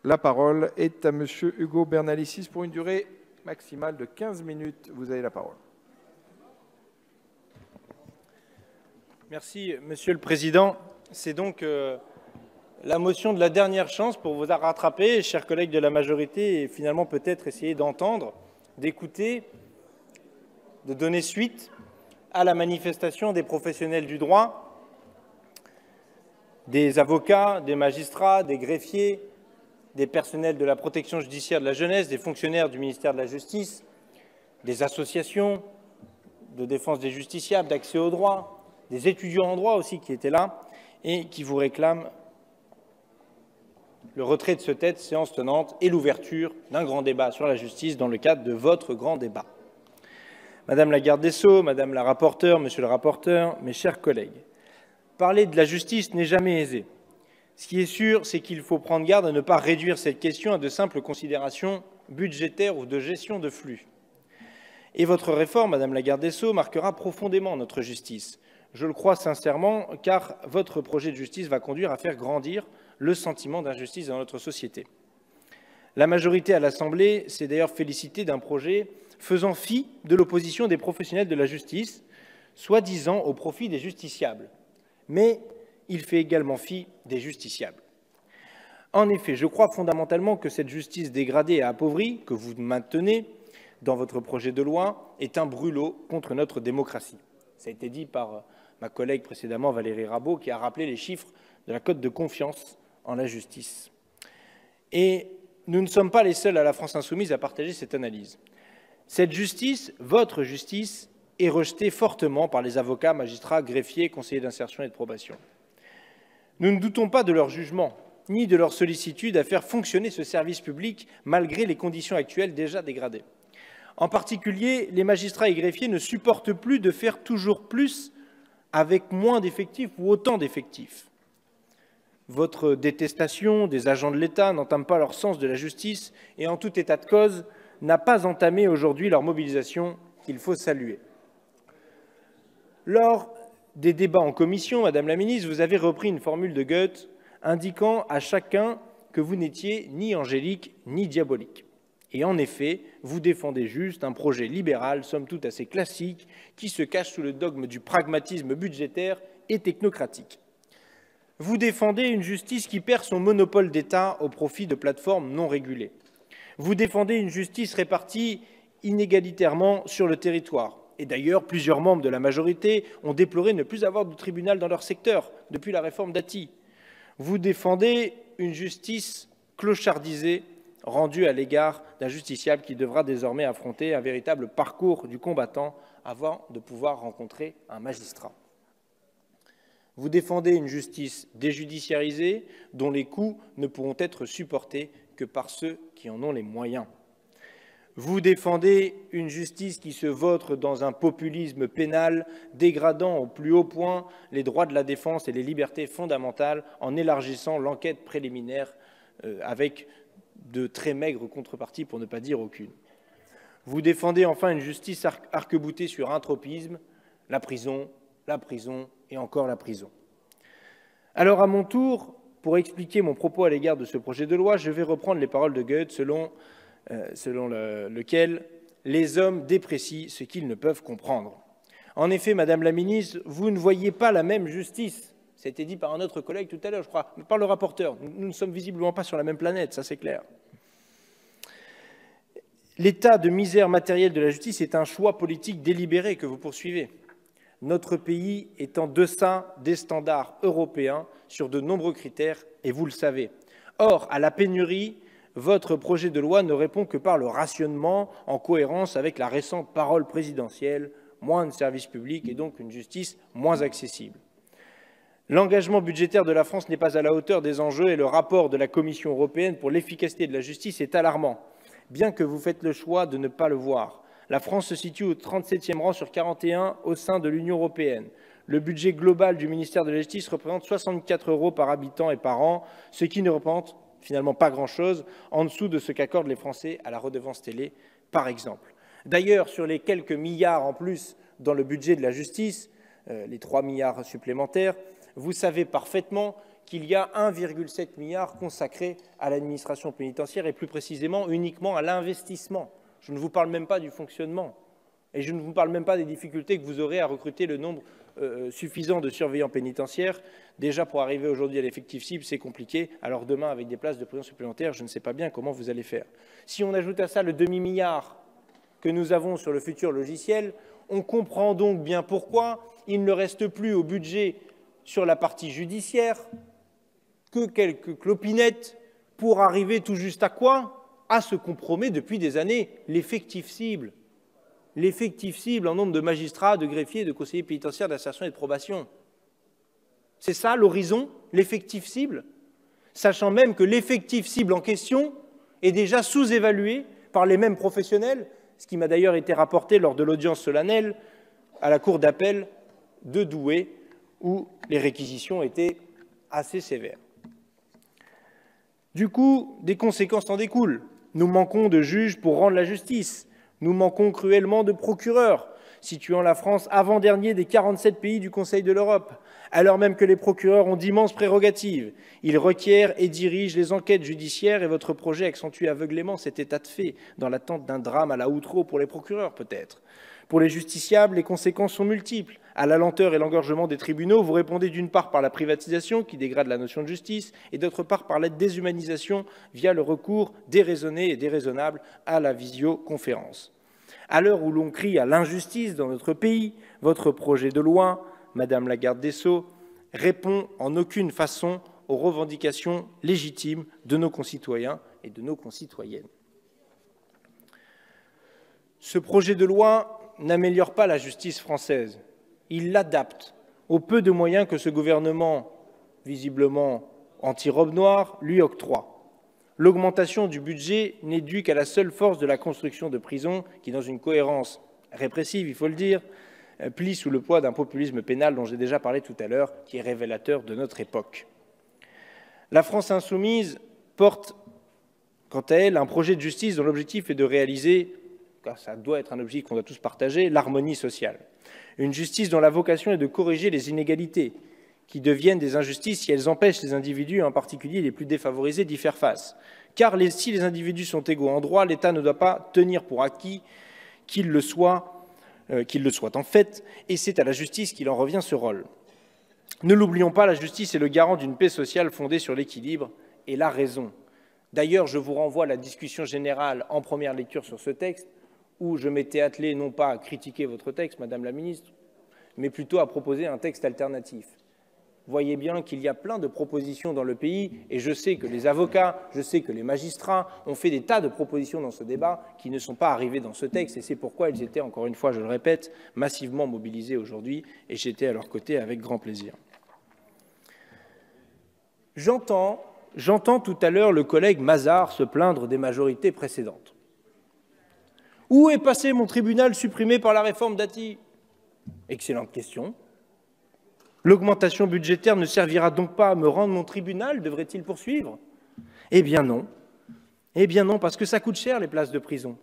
La parole est à Monsieur Hugo Bernalicis pour une durée maximale de 15 minutes. Vous avez la parole. Merci, Monsieur le Président. C'est donc la motion de la dernière chance pour vous rattraper, chers collègues de la majorité, et finalement peut-être essayer d'entendre, d'écouter, de donner suite à la manifestation des professionnels du droit, des avocats, des magistrats, des greffiers, des personnels de la protection judiciaire de la jeunesse, des fonctionnaires du ministère de la Justice, des associations de défense des justiciables, d'accès au droit, des étudiants en droit aussi qui étaient là et qui vous réclament le retrait de ce texte séance tenante et l'ouverture d'un grand débat sur la justice dans le cadre de votre grand débat. Madame la garde des Sceaux, Madame la rapporteure, Monsieur le rapporteur, mes chers collègues, parler de la justice n'est jamais aisé. Ce qui est sûr, c'est qu'il faut prendre garde à ne pas réduire cette question à de simples considérations budgétaires ou de gestion de flux. Et votre réforme, Madame la garde des Sceaux, marquera profondément notre justice. Je le crois sincèrement, car votre projet de justice va conduire à faire grandir le sentiment d'injustice dans notre société. La majorité à l'Assemblée s'est d'ailleurs félicitée d'un projet faisant fi de l'opposition des professionnels de la justice, soi-disant au profit des justiciables. Mais il fait également fi des justiciables. En effet, je crois fondamentalement que cette justice dégradée et appauvrie, que vous maintenez dans votre projet de loi, est un brûlot contre notre démocratie. Ça a été dit par ma collègue précédemment, Valérie Rabault, qui a rappelé les chiffres de la cote de confiance en la justice. Et nous ne sommes pas les seuls à la France insoumise à partager cette analyse. Cette justice, votre justice, est rejetée fortement par les avocats, magistrats, greffiers, conseillers d'insertion et de probation. Nous ne doutons pas de leur jugement, ni de leur sollicitude à faire fonctionner ce service public malgré les conditions actuelles déjà dégradées. En particulier, les magistrats et greffiers ne supportent plus de faire toujours plus avec moins d'effectifs ou autant d'effectifs. Votre détestation des agents de l'État n'entame pas leur sens de la justice et, en tout état de cause, n'a pas entamé aujourd'hui leur mobilisation qu'il faut saluer. Lors des débats en commission, Madame la Ministre, vous avez repris une formule de Goethe indiquant à chacun que vous n'étiez ni angélique ni diabolique. Et en effet, vous défendez juste un projet libéral, somme toute assez classique, qui se cache sous le dogme du pragmatisme budgétaire et technocratique. Vous défendez une justice qui perd son monopole d'État au profit de plateformes non régulées. Vous défendez une justice répartie inégalitairement sur le territoire. Et d'ailleurs, plusieurs membres de la majorité ont déploré ne plus avoir de tribunal dans leur secteur depuis la réforme Dati. Vous défendez une justice clochardisée rendue à l'égard d'un justiciable qui devra désormais affronter un véritable parcours du combattant avant de pouvoir rencontrer un magistrat. Vous défendez une justice déjudiciarisée dont les coûts ne pourront être supportés que par ceux qui en ont les moyens. Vous défendez une justice qui se vautre dans un populisme pénal dégradant au plus haut point les droits de la défense et les libertés fondamentales en élargissant l'enquête préliminaire avec de très maigres contreparties, pour ne pas dire aucune. Vous défendez enfin une justice arc-boutée sur un tropisme, la prison et encore la prison. Alors, à mon tour, pour expliquer mon propos à l'égard de ce projet de loi, je vais reprendre les paroles de Goethe selon lequel les hommes déprécient ce qu'ils ne peuvent comprendre. En effet, Madame la Ministre, vous ne voyez pas la même justice. Ça a été dit par un autre collègue tout à l'heure, je crois, par le rapporteur. Nous ne sommes visiblement pas sur la même planète, ça c'est clair. L'état de misère matérielle de la justice est un choix politique délibéré que vous poursuivez. Notre pays est en deçà des standards européens sur de nombreux critères, et vous le savez. Or, à la pénurie, votre projet de loi ne répond que par le rationnement, en cohérence avec la récente parole présidentielle, moins de services publics et donc une justice moins accessible. L'engagement budgétaire de la France n'est pas à la hauteur des enjeux et le rapport de la Commission européenne pour l'efficacité de la justice est alarmant, bien que vous faites le choix de ne pas le voir. La France se situe au 37e rang sur 41 au sein de l'Union européenne. Le budget global du ministère de la Justice représente 64 € par habitant et par an, ce qui ne représente finalement pas grand-chose, en dessous de ce qu'accordent les Français à la redevance télé, par exemple. D'ailleurs, sur les quelques milliards en plus dans le budget de la justice, les 3 milliards supplémentaires, vous savez parfaitement qu'il y a 1,7 milliard consacré à l'administration pénitentiaire et plus précisément uniquement à l'investissement. Je ne vous parle même pas du fonctionnement et je ne vous parle même pas des difficultés que vous aurez à recruter le nombre suffisant de surveillants pénitentiaires. Déjà, pour arriver aujourd'hui à l'effectif cible, c'est compliqué. Alors demain, avec des places de prison supplémentaires, je ne sais pas bien comment vous allez faire. Si on ajoute à ça le demi-milliard que nous avons sur le futur logiciel, on comprend donc bien pourquoi il ne reste plus au budget sur la partie judiciaire que quelques clopinettes pour arriver tout juste à quoi? À ce qu'on promet depuis des années, l'effectif cible. L'effectif cible en nombre de magistrats, de greffiers, de conseillers pénitentiaires d'insertion et de probation. C'est ça l'horizon, l'effectif cible, sachant même que l'effectif cible en question est déjà sous-évalué par les mêmes professionnels, ce qui m'a d'ailleurs été rapporté lors de l'audience solennelle à la cour d'appel de Douai, où les réquisitions étaient assez sévères. Du coup, des conséquences en découlent. Nous manquons de juges pour rendre la justice. Nous manquons cruellement de procureurs, situant la France avant-dernier des 47 pays du Conseil de l'Europe, alors même que les procureurs ont d'immenses prérogatives. Ils requièrent et dirigent les enquêtes judiciaires et votre projet accentue aveuglément cet état de fait, dans l'attente d'un drame à la Outreau pour les procureurs peut-être. Pour les justiciables, les conséquences sont multiples. À la lenteur et l'engorgement des tribunaux, vous répondez d'une part par la privatisation, qui dégrade la notion de justice, et d'autre part par la déshumanisation via le recours déraisonné et déraisonnable à la visioconférence. À l'heure où l'on crie à l'injustice dans notre pays, votre projet de loi, Madame la garde des Sceaux, répond en aucune façon aux revendications légitimes de nos concitoyens et de nos concitoyennes. Ce projet de loi n'améliore pas la justice française, il l'adapte au peu de moyens que ce gouvernement, visiblement anti-robe noire, lui octroie. L'augmentation du budget n'est due qu'à la seule force de la construction de prisons qui, dans une cohérence répressive, il faut le dire, plie sous le poids d'un populisme pénal dont j'ai déjà parlé tout à l'heure, qui est révélateur de notre époque. La France insoumise porte, quant à elle, un projet de justice dont l'objectif est de réaliser, car ça doit être un objectif qu'on doit tous partager, l'harmonie sociale. Une justice dont la vocation est de corriger les inégalités, qui deviennent des injustices si elles empêchent les individus, en particulier les plus défavorisés, d'y faire face. Car si les individus sont égaux en droit, l'État ne doit pas tenir pour acquis qu'il le soit en fait, et c'est à la justice qu'il en revient ce rôle. Ne l'oublions pas, la justice est le garant d'une paix sociale fondée sur l'équilibre et la raison. D'ailleurs, je vous renvoie à la discussion générale en première lecture sur ce texte, où je m'étais attelé non pas à critiquer votre texte, Madame la Ministre, mais plutôt à proposer un texte alternatif. Voyez bien qu'il y a plein de propositions dans le pays, et je sais que les avocats, je sais que les magistrats ont fait des tas de propositions dans ce débat qui ne sont pas arrivées dans ce texte, et c'est pourquoi ils étaient, encore une fois, je le répète, massivement mobilisés aujourd'hui, et j'étais à leur côté avec grand plaisir. J'entends tout à l'heure le collègue Mazard se plaindre des majorités précédentes. Où est passé mon tribunal supprimé par la réforme Dati? Excellente question. L'augmentation budgétaire ne servira donc pas à me rendre mon tribunal, devrait-il poursuivre? Eh bien non. Eh bien non, parce que ça coûte cher les places de prison.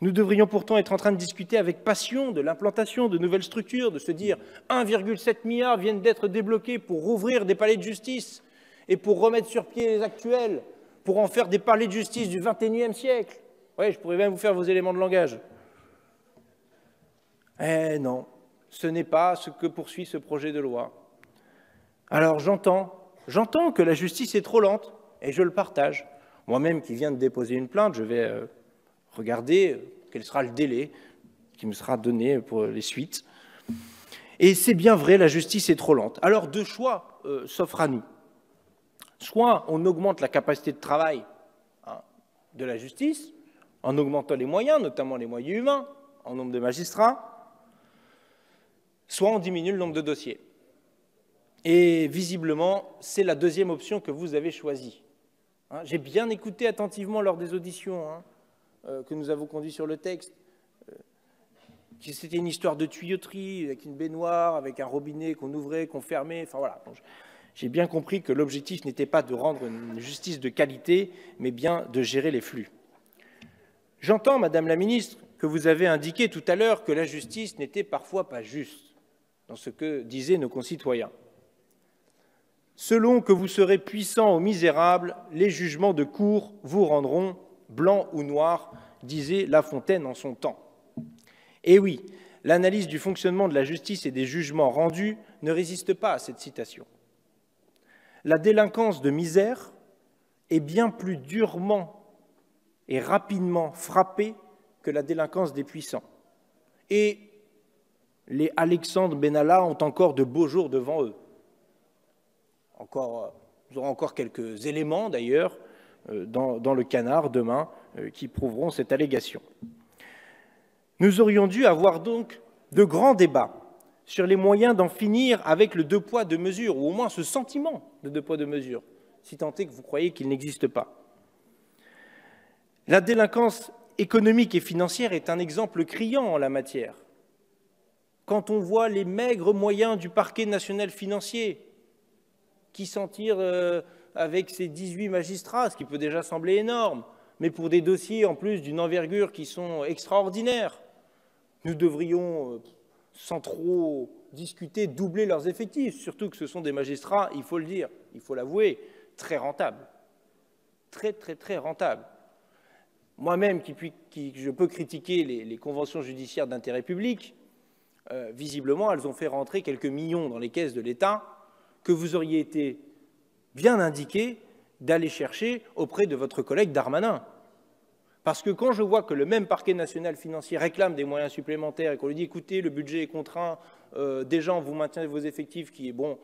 Nous devrions pourtant être en train de discuter avec passion de l'implantation de nouvelles structures, de se dire 1,7 milliard viennent d'être débloqués pour rouvrir des palais de justice et pour remettre sur pied les actuels, pour en faire des palais de justice du XXIe siècle. Oui, je pourrais même vous faire vos éléments de langage. Eh non, ce n'est pas ce que poursuit ce projet de loi. Alors j'entends que la justice est trop lente, et je le partage. Moi-même qui viens de déposer une plainte, je vais regarder quel sera le délai qui me sera donné pour les suites. Et c'est bien vrai, la justice est trop lente. Alors deux choix s'offrent à nous. Soit on augmente la capacité de travail de la justice, en augmentant les moyens, notamment les moyens humains, en nombre de magistrats, soit on diminue le nombre de dossiers. Et visiblement, c'est la deuxième option que vous avez choisie. J'ai bien écouté attentivement lors des auditions que nous avons conduites sur le texte, que c'était une histoire de tuyauterie, avec une baignoire, avec un robinet qu'on ouvrait, qu'on fermait, enfin voilà. J'ai bien compris que l'objectif n'était pas de rendre une justice de qualité, mais bien de gérer les flux. J'entends, Madame la Ministre, que vous avez indiqué tout à l'heure que la justice n'était parfois pas juste dans ce que disaient nos concitoyens. Selon que vous serez puissant ou misérable, les jugements de cour vous rendront blanc ou noir, disait La Fontaine en son temps. Et oui, l'analyse du fonctionnement de la justice et des jugements rendus ne résiste pas à cette citation. La délinquance de misère est bien plus durement et rapidement frappée que la délinquance des puissants. Et les Alexandre Benalla ont encore de beaux jours devant eux. Nous aurons encore quelques éléments, d'ailleurs, dans le canard demain, qui prouveront cette allégation. Nous aurions dû avoir donc de grands débats sur les moyens d'en finir avec le deux poids, deux mesures, ou au moins ce sentiment de deux poids, deux mesures, si tant est que vous croyez qu'il n'existe pas. La délinquance économique et financière est un exemple criant en la matière. Quand on voit les maigres moyens du parquet national financier, qui s'en tire avec ses 18 magistrats, ce qui peut déjà sembler énorme, mais pour des dossiers en plus d'une envergure qui sont extraordinaires, nous devrions, sans trop discuter, doubler leurs effectifs, surtout que ce sont des magistrats, il faut le dire, il faut l'avouer, très rentables. Très, très, très rentables. Moi-même, je peux critiquer les conventions judiciaires d'intérêt public, visiblement, elles ont fait rentrer quelques millions dans les caisses de l'État que vous auriez été bien indiqué d'aller chercher auprès de votre collègue Darmanin. Parce que quand je vois que le même parquet national financier réclame des moyens supplémentaires et qu'on lui dit « écoutez, le budget est contraint, déjà vous maintenez vos effectifs, qui est bon,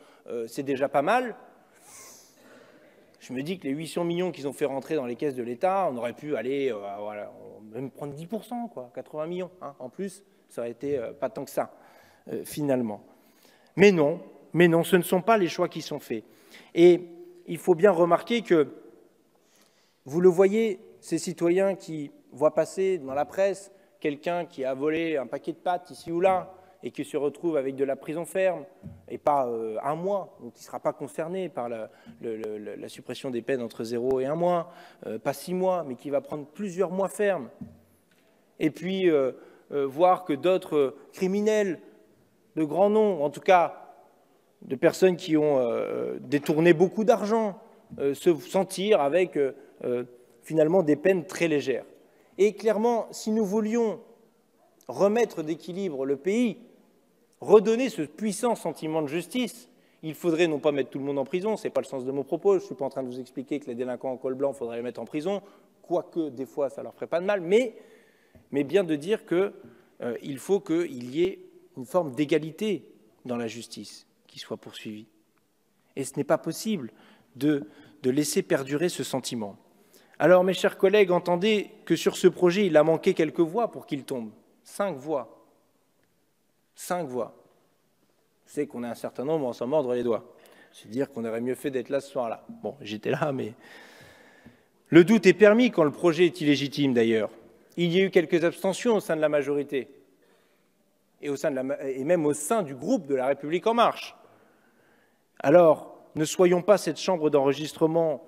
c'est déjà pas mal », je me dis que les 800 millions qu'ils ont fait rentrer dans les caisses de l'État, on aurait pu aller, voilà, même prendre 10%, quoi, 80 millions. Hein, en plus, ça aurait été pas tant que ça, finalement. Mais non, ce ne sont pas les choix qui sont faits. Et il faut bien remarquer que, vous le voyez, ces citoyens qui voient passer dans la presse quelqu'un qui a volé un paquet de pâtes ici ou là et qui se retrouve avec de la prison ferme et pas un mois, donc qui ne sera pas concerné par la suppression des peines entre 0 et 1 mois, pas 6 mois, mais qui va prendre plusieurs mois ferme. Et puis voir que d'autres criminels de grands noms, en tout cas de personnes qui ont détourné beaucoup d'argent, se sentir avec finalement des peines très légères. Et clairement, si nous voulions remettre d'équilibre le pays, redonner ce puissant sentiment de justice, il faudrait non pas mettre tout le monde en prison, ce n'est pas le sens de mon propos, je ne suis pas en train de vous expliquer que les délinquants en col blanc, il faudrait les mettre en prison, quoique des fois ça ne leur ferait pas de mal, mais bien de dire qu'il faut qu'il y ait une forme d'égalité dans la justice qui soit poursuivie. Et ce n'est pas possible de laisser perdurer ce sentiment. Alors, mes chers collègues, entendez que sur ce projet, il a manqué quelques voix pour qu'il tombe. 5 voix. 5 voix. Je sais qu'on a un certain nombre, on s'en mordre les doigts. C'est dire qu'on aurait mieux fait d'être là ce soir-là. Bon, j'étais là, mais... Le doute est permis quand le projet est illégitime, d'ailleurs. Il y a eu quelques abstentions au sein de la majorité, et même au sein du groupe de La République En Marche. Alors, ne soyons pas cette chambre d'enregistrement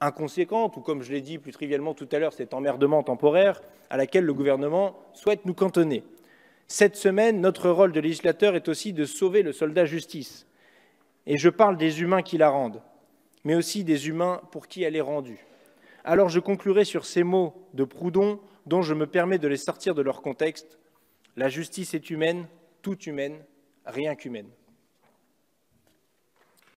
inconséquente, ou comme je l'ai dit plus trivialement tout à l'heure, cet emmerdement temporaire à laquelle le gouvernement souhaite nous cantonner. Cette semaine, notre rôle de législateur est aussi de sauver le soldat justice. Et je parle des humains qui la rendent, mais aussi des humains pour qui elle est rendue. Alors je conclurai sur ces mots de Proudhon, dont je me permets de les sortir de leur contexte. La justice est humaine, toute humaine, rien qu'humaine.